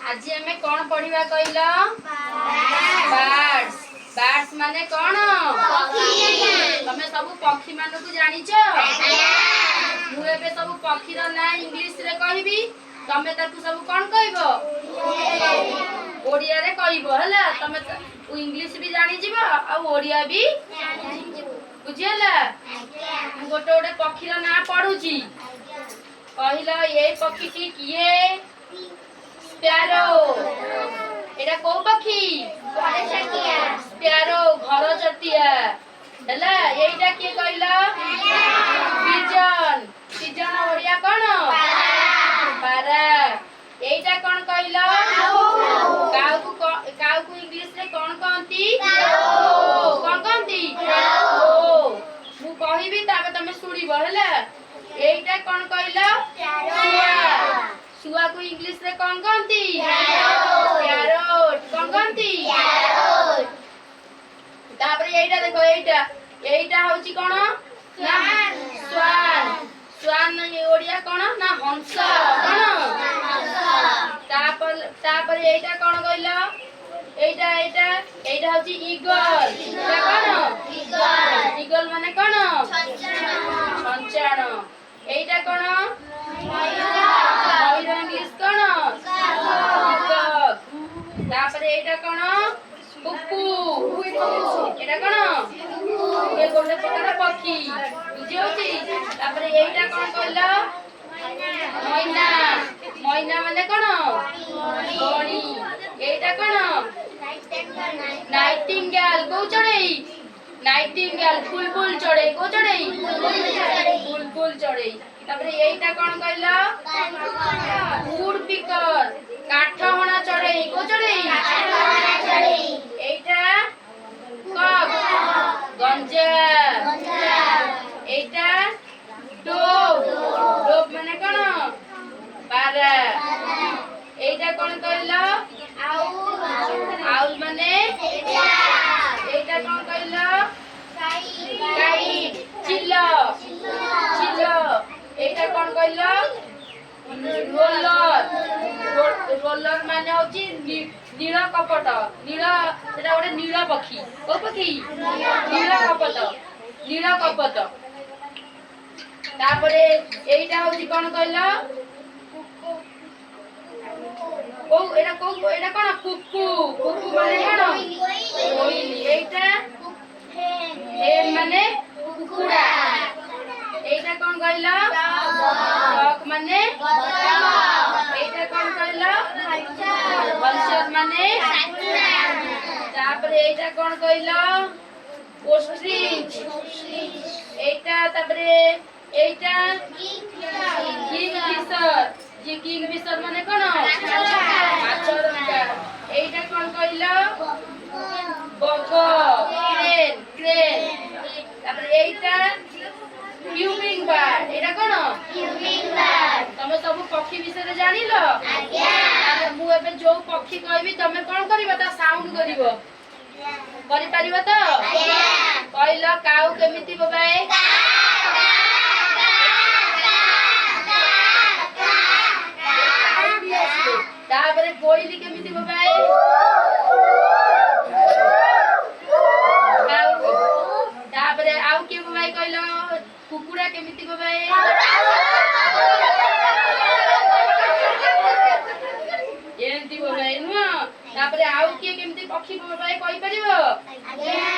आज आमे कोन पढिबा कहिलो birds birds माने कोन पक्षी तमे सब पक्षी मानु को जानिचो मु एबे सब पक्षी रो ना इंग्लिश रे कहिबी तमे ताकू सब कोन कहबो ओडिया रे कहबो हला तमे इंग्लिश भी जानि जिवो आ ओडिया भी जानि जिवो बुझियला मु गोटे गोटे पक्षी रो ना पढुची कहिलो ए पक्षी की किए स्पैरो एटा को पक्षी घर चटिया स्पैरो घर चटिया हला एटा के कहला पिजन पिजन ओडिया कोन पारा एटा कोन कहला काऊ को इंग्लिश रे कोन कहंती कोन कहंती मु कहिबी ताबे तमे सुनिबो हला एटा कोन कहला सुआ को इंग्लिश रे कोन कहंती पैरोट कोन कहंती पैरोट तापरे एटा देखो एटा होची कोन ना स्वान स्वान ओडिया कोन ना हंस कोन तापर एटा कोन कहलो एटा होची ईगल एटा कोन ईगल माने कोन छंचाण एटा कोन मयूर इंग्लिश कोन तापरे एटा कोन कुकु एटा कोन ए गोटे प्रकार पक्षी बुझियोची तापरे एटा कोन कहलो मैना मैना माने कोन गणी एटा कोन नाइटिंगेल को चढ़ई नाइटिंगेल बुलबुल चढ़ई को चढ़ई बुलबुल चढ़ई तापरे एटा कोन कहलो वुड पिकर काठ हणा चढ़ई को चढ़ई एटा कक गंजा एटा डोब डोब माने कोन पारा एटा कोन कहलो आउल माने एटा कोन कहलो काइट चिल्लो चिल्लो एटा कोन कहलो रोलर रोलर माने होची नील कपट नील सेटा गोटे नील पक्षी को पक्षी नील कपट तापरे एटा होची कोन कहलो ओ एटा कोन कुकु कुकु माने कोन कोइली एटा हे माने कुकुड़ा एटा कोन कहलो डक माने एटा कोन कहलो vulture माने तापरे एटा कोन कहलो ostrich एटा तापरे एटा किंगफिशर माने कोन माछरका एटा कोन कहलो बग क्रेन तापरे एटा ह्यूमिंग बर्ड एटा कोन ह्यूमिंग बर्ड तमे सब पक्षी विषय जानिलो आज्ञा मु एबे जो पक्षी कहबी तमे कोन करिवो ता साउंड करिवो करि परिवो त आज्ञा कहलो काऊ केमिति बोबाए तापरे कोइली केमिति बोबाए तापरे आउ के बोबाए कहलो कुकुड़ा केमिति बोबाए एंती बोबाए नु तापरे आउ के केमिति पक्षी बोबाए कहि परिबो आज्ञा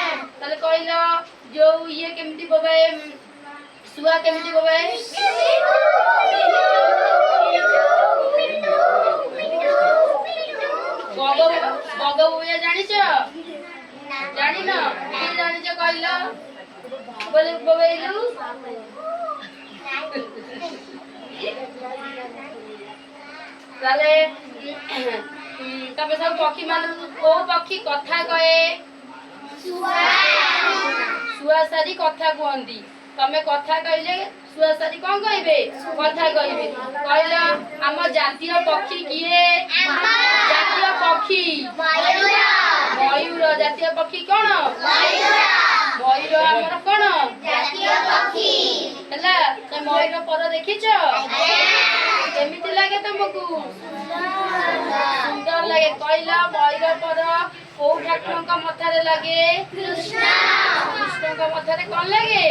तले कहलो जो ये केमिति बोबाए सुआ केमिति बोबाए बग बोया जानिचो जानि न की जानिचो कहलो बोले बोबेलु ताले तमे सब पक्षी मान को पक्षी कथा कहे सुआ सारी कथा कहंती तमे कथा कहले सुआ सारी कोन कहबे कथा कहबे कहला हम जातीय पक्षी किए जातीय पक्षी मयूर मयूर जातीय पक्षी कोन मयूर मयूर हमर कोन जातीय पक्षी हला त मयूर पर देखिछो केमिति लागे तुमको सुंदर କହିଲ ଭୈରବର କୋଉ ଠାକୁରଙ୍କ ମଥାରେ ଲାଗେ? କୃଷ୍ଣଙ୍କ ମଥାରେ କଣ ଲାଗେ?